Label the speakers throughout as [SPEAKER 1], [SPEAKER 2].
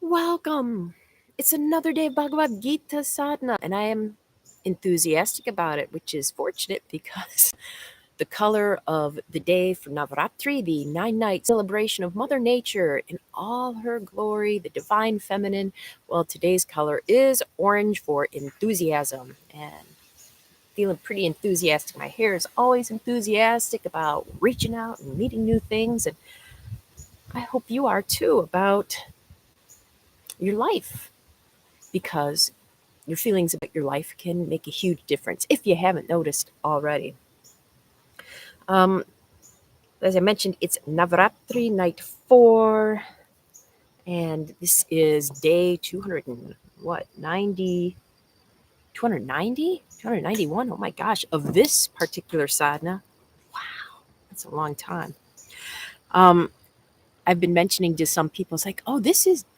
[SPEAKER 1] Welcome! It's another day of Bhagavad Gita Sadhana, and I am enthusiastic about it, which is fortunate because the color of the day for Navaratri, the 9-night celebration of Mother Nature in all her glory, the divine feminine, well, today's color is orange for enthusiasm, and feeling pretty enthusiastic. My hair is always enthusiastic about reaching out and meeting new things, and I hope you are too about your life, because your feelings about your life can make a huge difference if you haven't noticed already. Um, as I mentioned, it's Navaratri night 4, and this is day 200 and what 90, 290, 291. Oh my gosh, of this particular sadhana. Wow, that's a long time. I've been mentioning to some people, it's like, oh,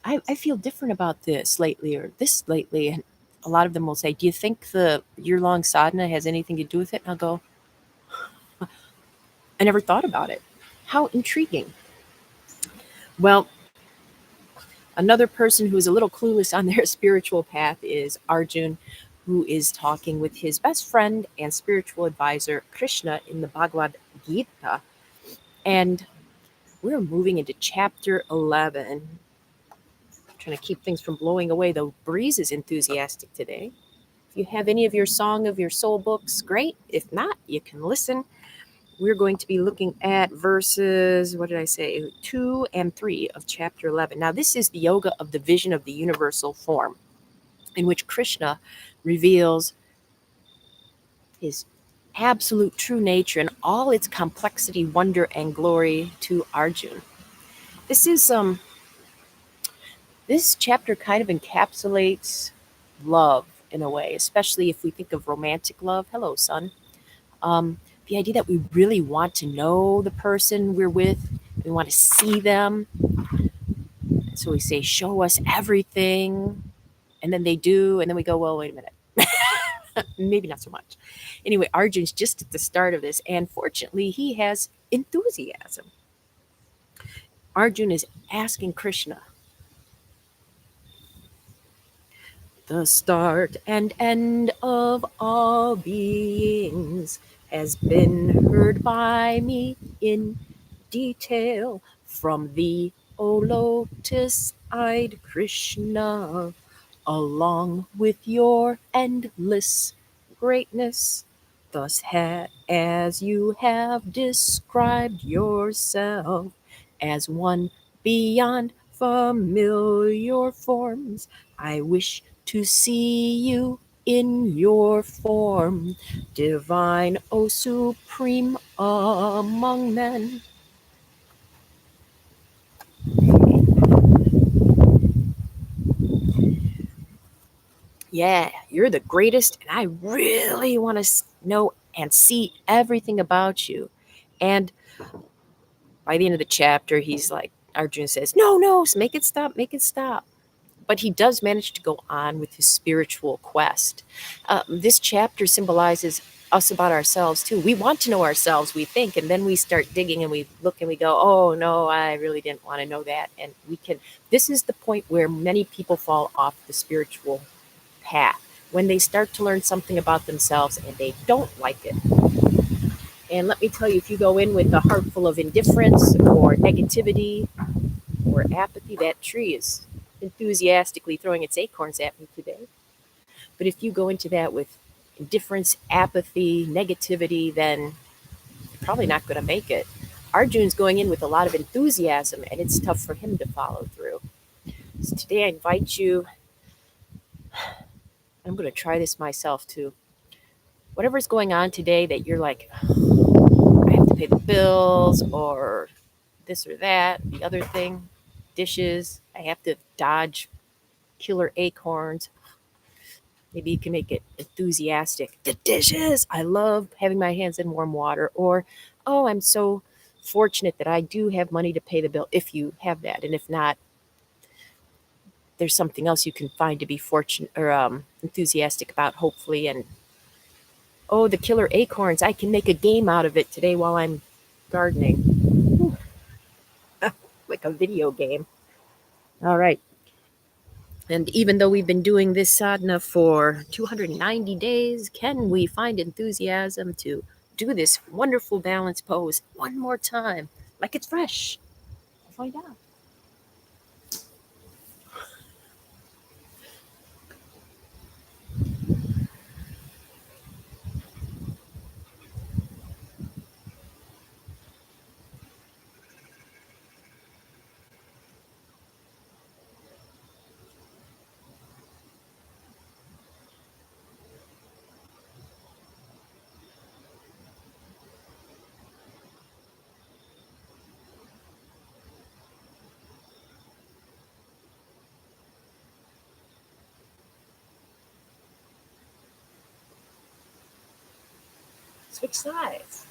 [SPEAKER 1] I feel different about this lately or this lately. And a lot of them will say, do you think the year-long sadhana has anything to do with it? And I'll go, I never thought about it. How intriguing. Well, another person who is a little clueless on their spiritual path is Arjun, who is talking with his best friend and spiritual advisor, Krishna, in the Bhagavad Gita. And we're moving into chapter 11. Trying to keep things from blowing away. The breeze is enthusiastic today. If you have any of your Song of Your Soul books, great. If not, you can listen. We're going to be looking at verses, what did I say, 2 and 3 of chapter 11. Now, this is the yoga of the vision of the universal form, in which Krishna reveals his absolute true nature and all its complexity, wonder, and glory to Arjun. This is this chapter kind of encapsulates love in a way, especially if we think of romantic love. Hello, son. The idea that we really want to know the person we're with, we want to see them. So we say, show us everything. And then they do. And then we go, well, wait a minute. Maybe not so much. Anyway, Arjun's just at the start of this. And fortunately, he has enthusiasm. Arjun is asking Krishna, the start and end of all beings has been heard by me in detail from thee, O lotus-eyed Krishna, along with your endless greatness. Thus, as you have described yourself as one beyond familiar forms, I wish to see you in your form, divine, O supreme among men. Yeah, you're the greatest, and I really want to know and see everything about you. And by the end of the chapter, he's like, Arjuna says, no, make it stop, make it stop. But he does manage to go on with his spiritual quest. This chapter symbolizes us about ourselves too. We want to know ourselves, we think, and then we start digging and we look and we go, oh no, I really didn't want to know that. And this is the point where many people fall off the spiritual path, when they start to learn something about themselves and they don't like it. And let me tell you, if you go in with a heart full of indifference or negativity or apathy, that tree is enthusiastically throwing its acorns at me today. But if you go into that with indifference, apathy, negativity, then you're probably not going to make it. Arjun's going in with a lot of enthusiasm, and it's tough for him to follow through. So today I invite you, I'm going to try this myself too. Whatever's going on today that you're like, I have to pay the bills or this or that, the other thing, dishes, I have to dodge killer acorns. Maybe you can make it enthusiastic. The dishes! I love having my hands in warm water. Or, oh, I'm so fortunate that I do have money to pay the bill, if you have that. And if not, there's something else you can find to be fortunate or enthusiastic about, hopefully. And oh, the killer acorns! I can make a game out of it today while I'm gardening, like a video game. All right. And even though we've been doing this sadhana for 290 days, can we find enthusiasm to do this wonderful balance pose one more time, like it's fresh? We'll find out. Switch sides.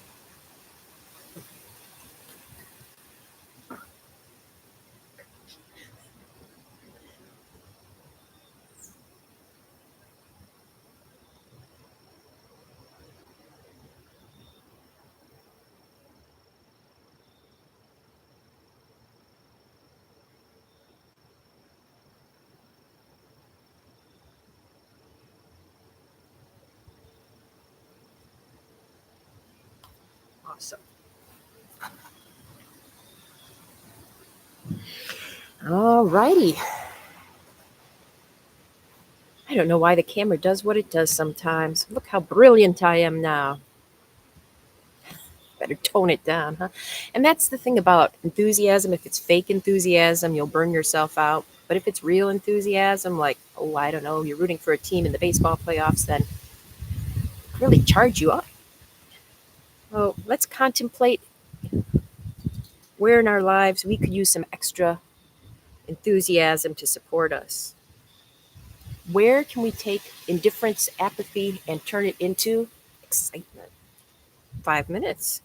[SPEAKER 1] Awesome. All righty. I don't know why the camera does what it does sometimes. Look how brilliant I am now. Better tone it down, huh? And that's the thing about enthusiasm. If it's fake enthusiasm, you'll burn yourself out. But if it's real enthusiasm, like, oh, I don't know, you're rooting for a team in the baseball playoffs, then really charge you up. Well, let's contemplate where in our lives we could use some extra enthusiasm to support us. Where can we take indifference, apathy, and turn it into excitement? 5 minutes.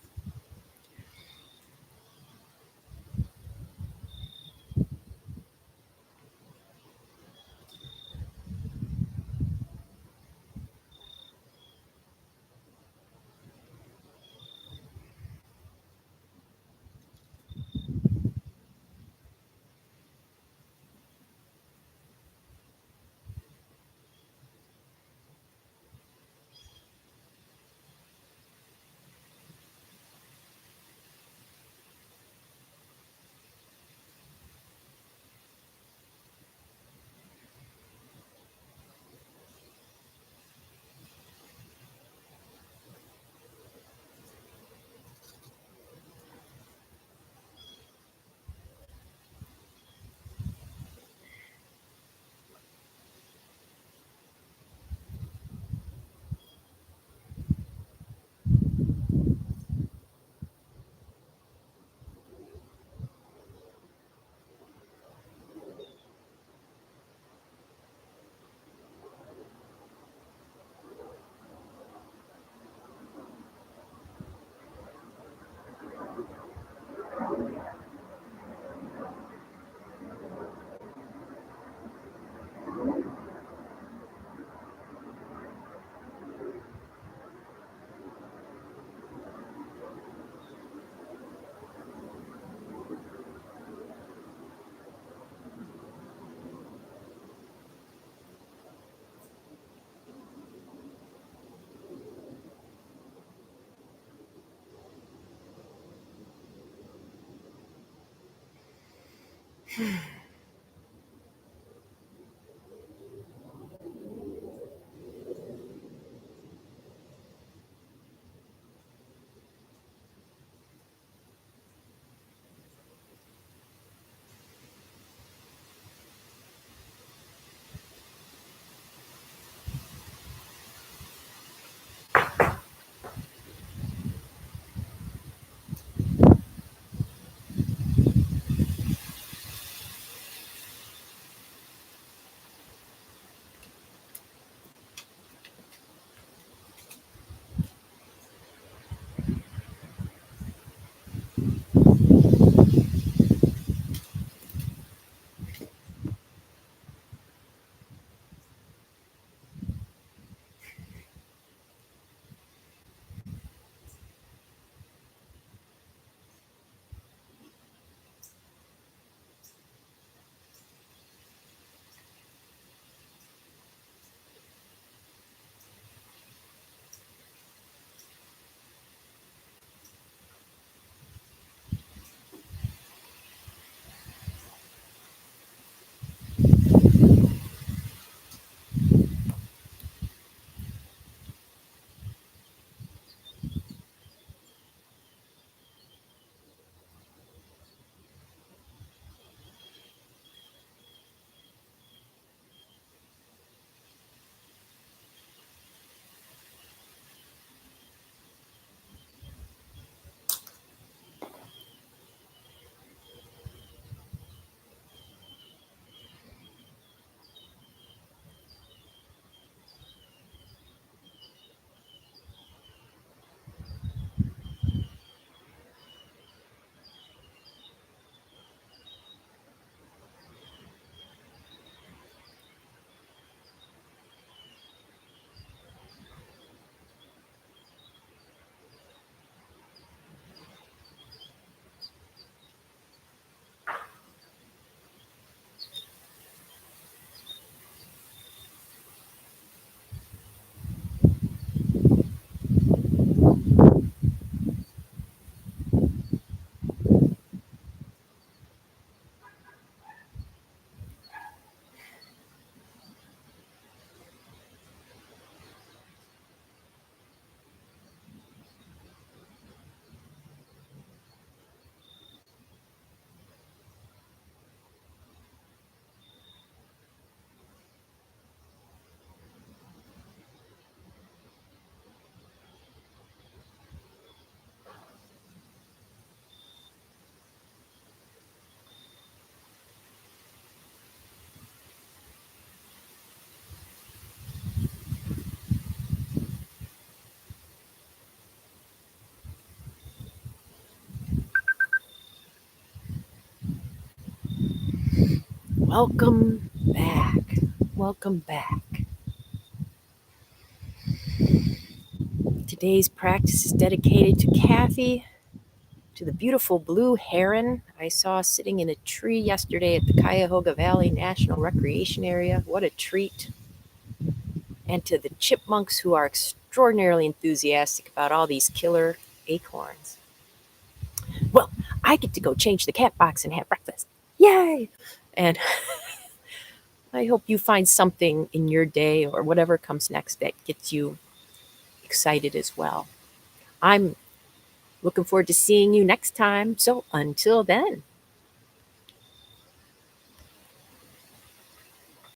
[SPEAKER 1] welcome back. Welcome back. Today's practice is dedicated to Cathy, to the beautiful blue heron I saw sitting in a tree yesterday at the Cuyahoga Valley National Recreation Area. What a treat. And to the chipmunks who are extraordinarily enthusiastic about all these killer acorns. Well, I get to go change the cat box and have breakfast. Yay! And I hope you find something in your day or whatever comes next that gets you excited as well. I'm looking forward to seeing you next time. So until then.